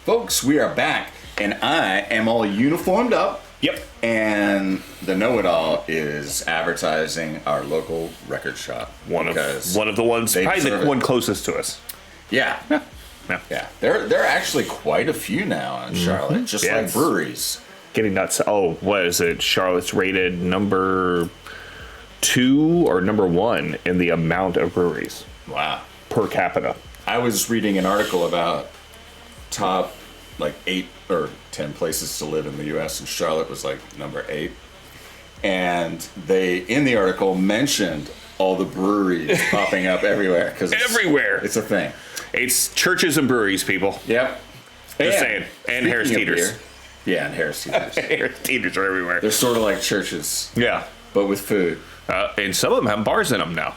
Folks, we are back, and I am all uniformed up. Yep. And the know-it-all is advertising our local record shop. One of the ones, probably the one closest to us. Yeah. Yeah. There are actually quite a few now in Charlotte, just like breweries. Getting nuts. Oh, what is it? Charlotte's rated number 2 or number 1 in the amount of breweries. Wow. Per capita. I was reading an article about top 8 or 10 places to live in the U.S. and Charlotte was number 8. And they, in the article, mentioned all the breweries popping up everywhere. Everywhere. It's a thing. It's churches and breweries, people. Yep. Just saying. And Harris Teeters. Yeah, and Harris Teeters. Harris Teeters are everywhere. They're sort of like churches. Yeah. But with food. And some of them have bars in them now.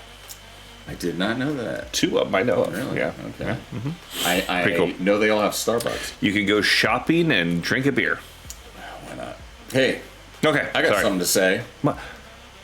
I did not know that. 2 of them I know of. Really? Yeah. Okay. Yeah. Mm-hmm. I cool. know they all have Starbucks. You can go shopping and drink a beer. Why not? Hey. Okay. I got something to say.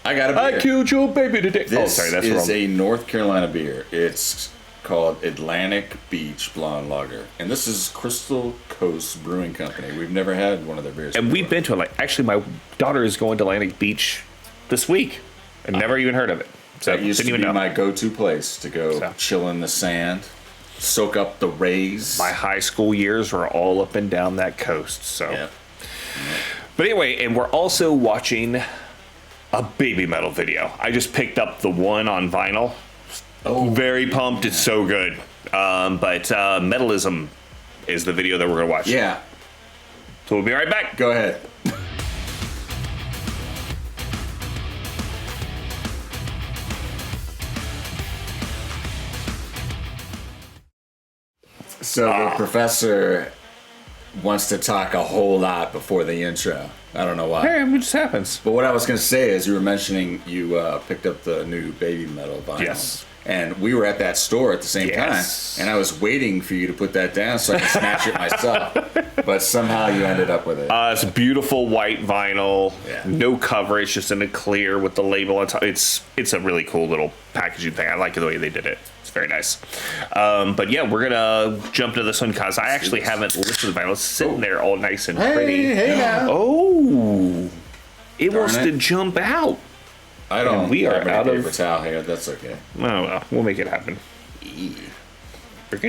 I got a beer. I killed your baby today. This that's is wrong. a North Carolina beer. It's called Atlantic Beach Blonde Lager. And this is Crystal Coast Brewing Company. We've never had one of their beers And before. we've been to it. Actually, my daughter is going to Atlantic Beach this week. And never even heard of it. So that used to be my go-to place to go chill in the sand, soak up the rays. My high school years were all up and down that coast. So, Yep. But anyway, and we're also watching a BabyMetal video. I just picked up the one on vinyl. Oh, very pumped! It's so good. But Metalizm is the video that we're gonna watch. Yeah. So we'll be right back. Go ahead. So the professor wants to talk a whole lot before the intro. I don't know why. Hey, it just happens. But what I was going to say is you were mentioning you picked up the new BabyMetal vinyl. Yes. And we were at that store at the same Yes. time. And I was waiting for you to put that down so I could snatch it myself. But somehow you ended up with it. It's a beautiful white vinyl. Yeah. No cover. It's just in a clear with the label on top. It's a really cool little packaging thing. I like the way they did it. It's very nice. But yeah, we're going to jump to this one because I actually haven't listened to the vinyl. It's sitting there all nice and pretty. Hey now. Oh. It Darn wants it. to jump out. I don't And we are have any out of- paper towel here. That's okay. Oh, well, we'll make it happen.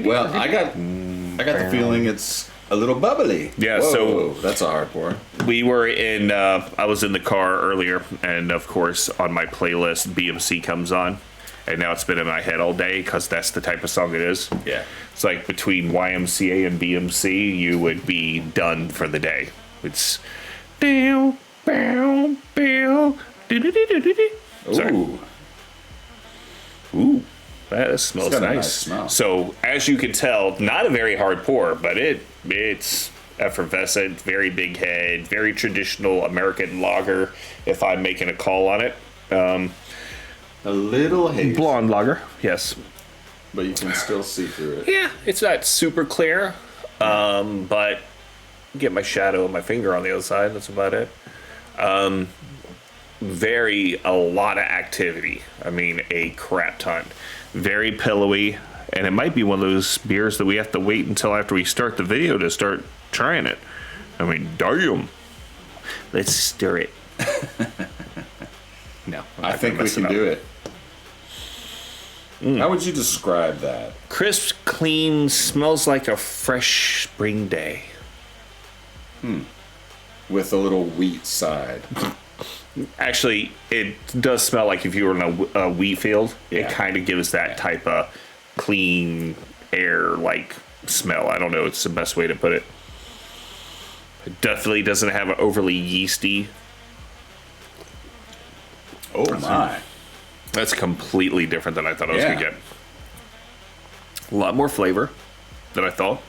Well, I got the feeling it's a little bubbly. Yeah, Whoa, so- that's a hard pour. We were in, I was in the car earlier, and of course, on my playlist, BMC comes on. And now it's been in my head all day because that's the type of song it is. Yeah. It's like between YMCA and BMC, you would be done for the day. It's down, bow, bow, do-do-do-do-do-do. Sorry. Ooh, that smells It's got a nice. nice smell. So as you can tell, not a very hard pour, but it's effervescent, very big head, very traditional American lager. If I'm making a call on it, A little haze, blonde lager, yes. but you can still see through it. Yeah, it's not super clear, but get my shadow of my finger on the other side. That's about it. A lot of activity. I mean, a crap ton. Very pillowy, and it might be one of those beers that we have to wait until after we start the video to start trying it. I mean, damn. Let's stir it. No, I think we can do it. How would you describe that? Crisp, clean, smells like a fresh spring day. With a little wheat side. Actually, it does smell like if you were in a wheat field. Yeah. It kind of gives that type of clean air-like smell. I don't know. It's the best way to put it. It definitely doesn't have an overly yeasty. Oh my. That's completely different than I thought I was going to Yeah. get. A lot more flavor than I thought.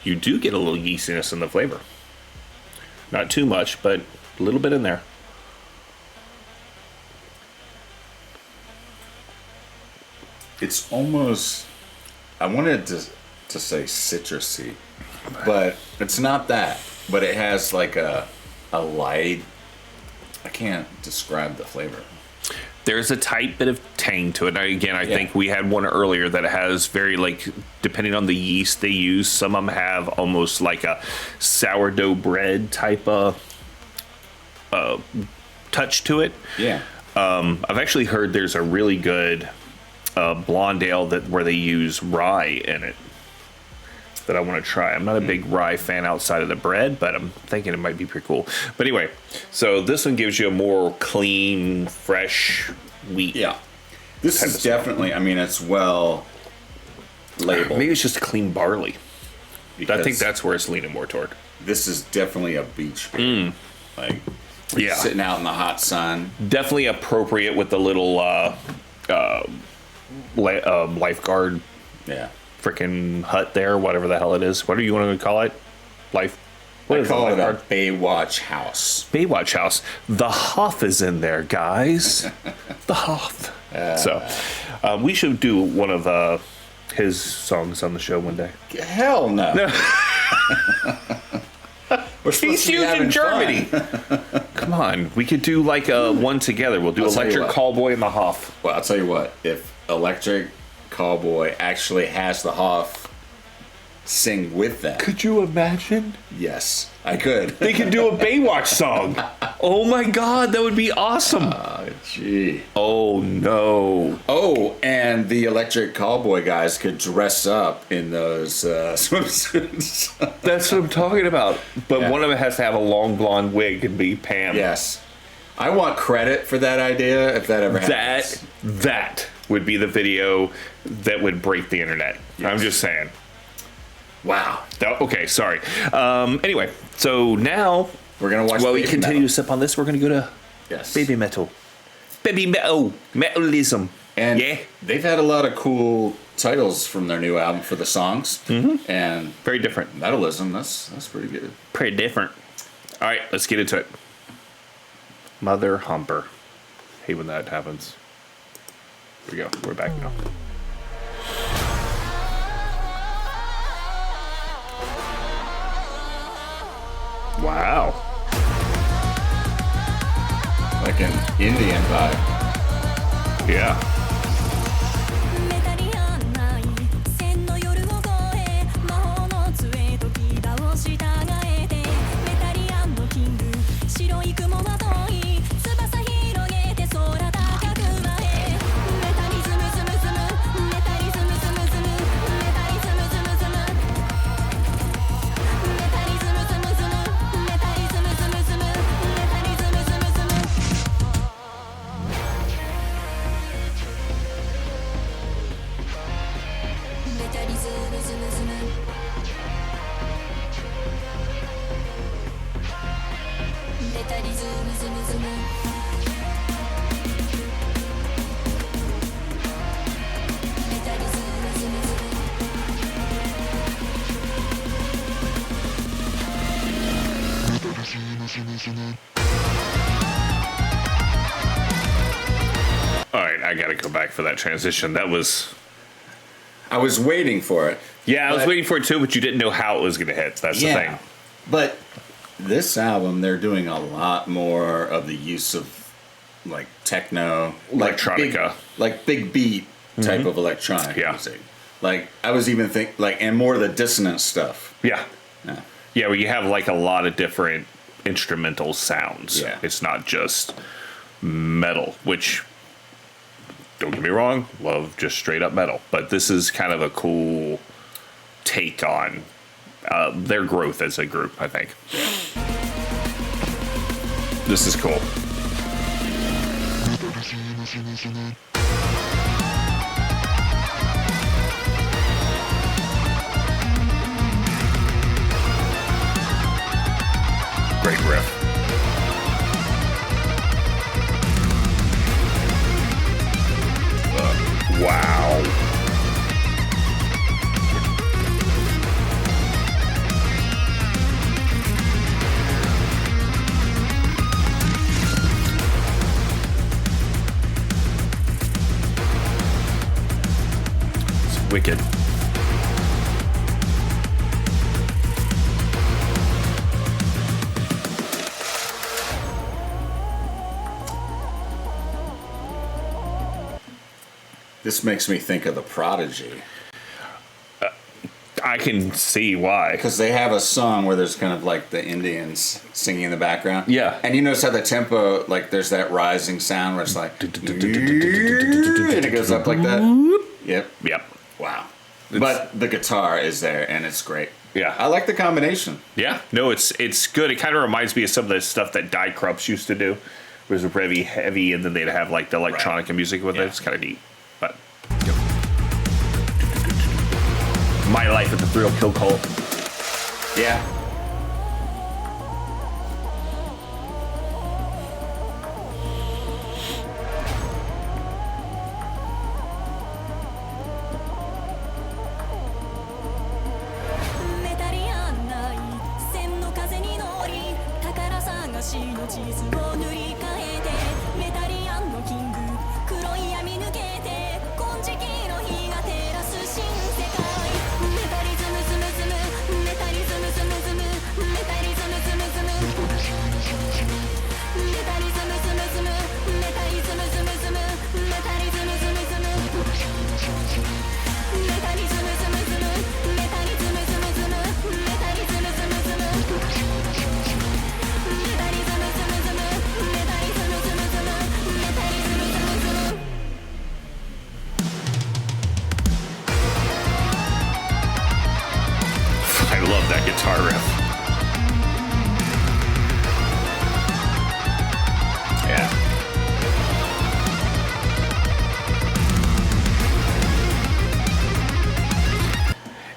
You do get a little yeastiness in the flavor. Not too much, but a little bit in there. It's almost, I wanted to say citrusy, but it's not that. But it has like a light, I can't describe the flavor. There's a tight bit of tang to it. Now, again, I think we had one earlier that has very, like, depending on the yeast they use, some of them have almost like a sourdough bread type of touch to it. Yeah. I've actually heard there's a really good blonde ale where they use rye in it that I want to try. I'm not a big rye fan outside of the bread, but I'm thinking it might be pretty cool. But anyway, so this one gives you a more clean, fresh wheat. Yeah. This is definitely, I mean, it's well labeled. Maybe it's just a clean barley. I think because that's where it's leaning more toward. this is definitely a beach beer. Like, sitting out in the hot sun. Definitely appropriate with the little lifeguard Yeah. freaking hut there, whatever the hell it is. What do you want to call it? What I is call it a lifeguard? Baywatch house. Baywatch house. The Hoff is in there, guys. The Hoff. So, we should do one of his songs on the show one day. Hell no. We're supposed He's to be huge having in Germany. fun. Come on, we could do like one together. We'll do I'll tell you Electric what. Callboy and the Hoff. Well, I'll tell you what. If Electric Callboy actually has the Hoff sing with them, Could you imagine? yes, I could. They could do a Baywatch song. Oh my God, that would be awesome. Oh, gee. Oh no. Oh, and the Electric Callboy guys could dress up in those swimsuits. That's what I'm talking about. But Yeah. one of them has to have a long blonde wig and be Pam. Yes. I want credit for that idea if that ever happens. That would be the video that would break the internet. Yes. I'm just saying. Wow. Okay, sorry. Anyway, so now, We're going to watch while we Baby continue Metal. to sip on this, we're going to go to Yes. BabyMetal. BabyMetal. Metalism. And Yeah. they've had a lot of cool titles from their new album for the songs. Mm-hmm. And Very different. Metalism, that's pretty good. Pretty different. All right, let's get into it. Mother Humper. Hate when that happens. Here we go. We're back now. Wow. Like an Indian vibe. Yeah. メタリアンない千の夜を越え魔法の杖と牙を従えてメタリアンのキング白い雲は遠い翼広げて空高く舞えメタリズムズムズムメタリズムズムズムメタリズムズムズムメタリズムズムズムメタリズムズムズムメタリズムズムズム All right, I gotta go back for that transition. That was... I was waiting for it. Yeah, I was But- waiting for it too, but you didn't know how it was gonna hit. That's the thing. But this album, they're doing a lot more of the use of like techno, Electronica. like big beat type of electronic Yeah. music. Like I was even and more of the dissonant stuff. Yeah. Yeah. Yeah, where you have like a lot of different instrumental sounds. Yeah. It's not just metal, which, don't get me wrong, love just straight up metal. But this is kind of a cool take on their growth as a group, I think. This is cool. Great riff. Wow. It's wicked. This makes me think of the Prodigy. I can see why. Because they have a song where there's kind of like the Indians singing in the background. Yeah. And you notice how the tempo, like there's that rising sound where it's like, and it goes up like that. Yep. Yep. Wow. But the guitar is there and it's great. Yeah. I like the combination. Yeah. No, it's good. It kind of reminds me of some of the stuff that Die Krups used to do. It was very heavy, and then they'd have like the electronic and music with it. It's kind of neat. But My Life at the Thrill Kill Cult. Yeah. I love that guitar riff. Yeah.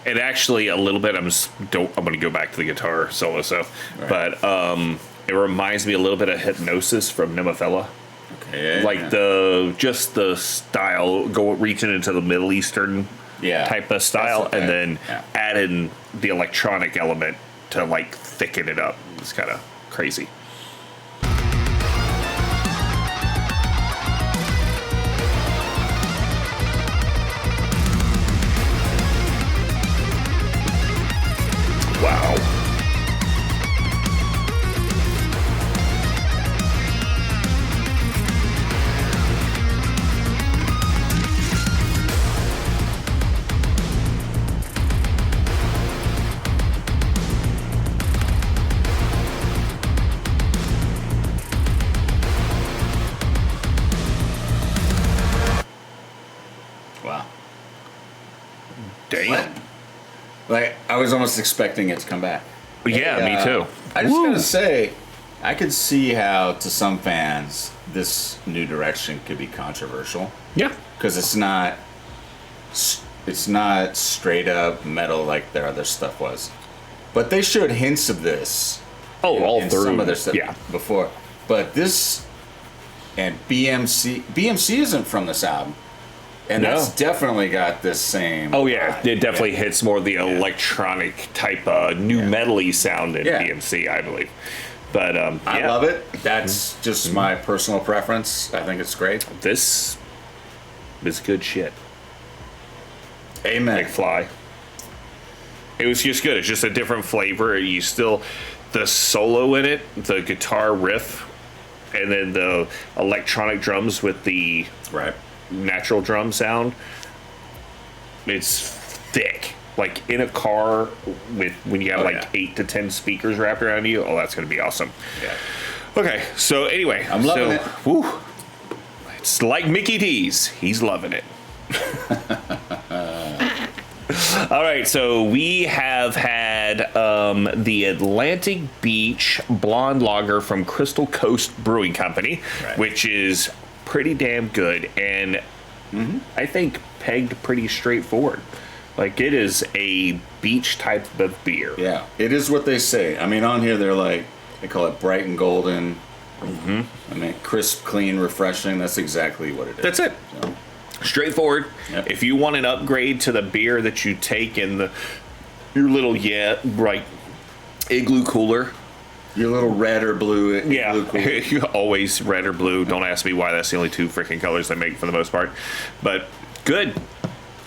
And actually, a little bit. I'm going to go back to the guitar solo, but it reminds me a little bit of Hypnosis from Nemophila. Okay. Like just the style, reaching into the Middle Eastern type of style, and then add in the electronic element to like thicken it up. It's kind of crazy. Wow. Wow. Damn. Like, I was almost expecting it to come back. Yeah, me too. I just gotta say, I could see how, to some fans, this new direction could be controversial. Yeah. Because it's not straight up metal like their other stuff was. But they showed hints of this. Oh, all in through. some of their stuff Yeah. before. But this and BMC isn't from this album. And that's definitely got this same. Oh yeah, vibe. it definitely hits more the electronic type new metal-y sound in BMC, I believe. But I love it. That's just my personal preference. I think it's great. This is good shit. Amen. McFly. It was just good. It's just a different flavor. You still the solo in it, the guitar riff, and then the electronic drums with the natural drum sound. It's thick. Like in a car with when you have 8 to 10 speakers wrapped around you. Oh, that's gonna be awesome. Yeah. Okay, so anyway, I'm loving it. Whew, it's like Mickey D's. He's loving it. All right, so we have had the Atlantic Beach Blonde Lager from Crystal Coast Brewing Company, which is pretty damn good, and I think pegged pretty straightforward. Like, it is a beach type of beer. Yeah, it is what they say. I mean, on here they call it bright and golden. I mean, crisp, clean, refreshing. That's exactly what it is. That's it. So. Straightforward. Yep. If you want an upgrade to the beer that you take in your little igloo cooler. Your little red or blue. Igloo cooler. Always red or blue. Don't ask me why. That's the only two freaking colors they make for the most part. But good.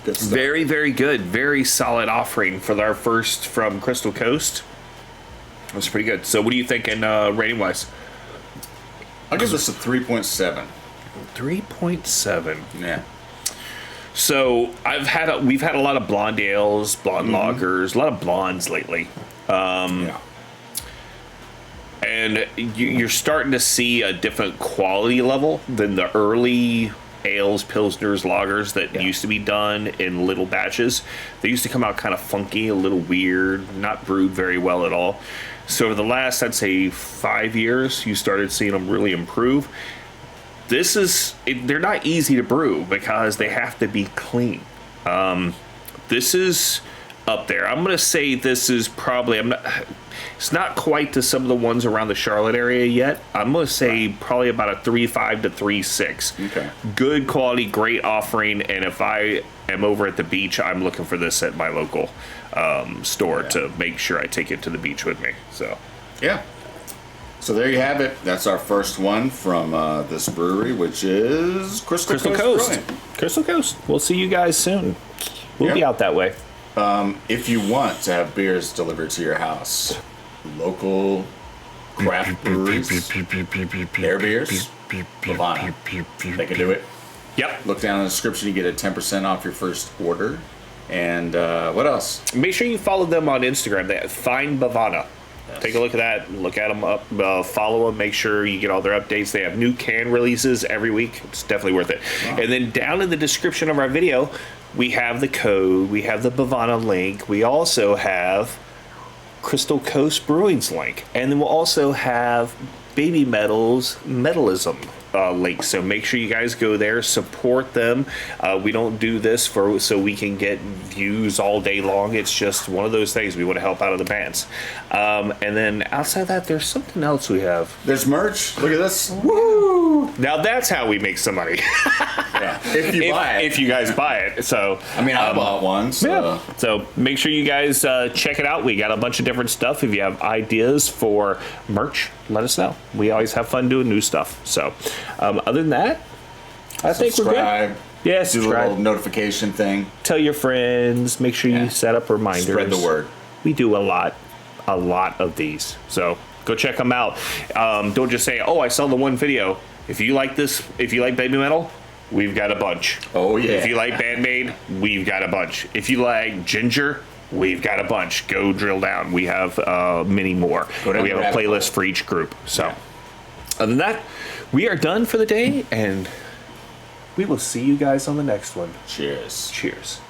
Good stuff. Very, very good. Very solid offering for our first from Crystal Coast. That's pretty good. So what do you think in rating wise? I'll give this a 3.7. 3.7. Yeah. So we've had a lot of blonde ales, blonde lagers, a lot of blondes lately. Yeah. And you're starting to see a different quality level than the early ales, pilsners, lagers that used to be done in little batches. They used to come out kind of funky, a little weird, not brewed very well at all. So over the last, I'd say 5 years, you started seeing them really improve. They're not easy to brew because they have to be clean. This is up there. I'm going to say this is probably, it's not quite to some of the ones around the Charlotte area yet. I'm going to say probably about a 3.5 to 3.6. Okay. Good quality, great offering. And if I am over at the beach, I'm looking for this at my local store to make sure I take it to the beach with me. So, yeah. So there you have it. That's our first one from this brewery, which is Crystal Coast. Brewing. Crystal Coast. We'll see you guys soon. We'll be out that way. If you want to have beers delivered to your house, local craft breweries, their beers, BEVANA, they can do it. Yep. Look down in the description. You get a 10% off your first order. And what else? Make sure you follow them on Instagram. They find BEVANA. Yes. Take a look at that. Look at them up. Follow them. Make sure you get all their updates. They have new can releases every week. It's definitely worth it. Wow. And then down in the description of our video, we have the code. We have the BEVANA link. We also have Crystal Coast Brewing's link. And then we'll also have BabyMetal's Metalizm link. So make sure you guys go there, support them. We don't do this so we can get views all day long. It's just one of those things. We want to help out other bands. And then outside of that, there's something else we have. There's merch. Look at this. Woo! Now that's how we make some money. Yeah. If you buy it. If you guys buy it. So I mean, I bought one. So. Yeah. So make sure you guys check it out. We got a bunch of different stuff. If you have ideas for merch, let us know. We always have fun doing new stuff. So other than that, I think we're good. Yeah, do the little notification thing. Tell your friends. Make sure you set up reminders. Spread the word. We do a lot of these. So go check them out. Don't just say, "Oh, I saw the one video." If you like this, if you like BabyMetal, we've got a bunch. Oh yeah. If you like Bandmade, we've got a bunch. If you like Ginger, we've got a bunch. Go drill down. We have many more. We have a playlist for each group. So other than that, we are done for the day, and we will see you guys on the next one. Cheers. Cheers.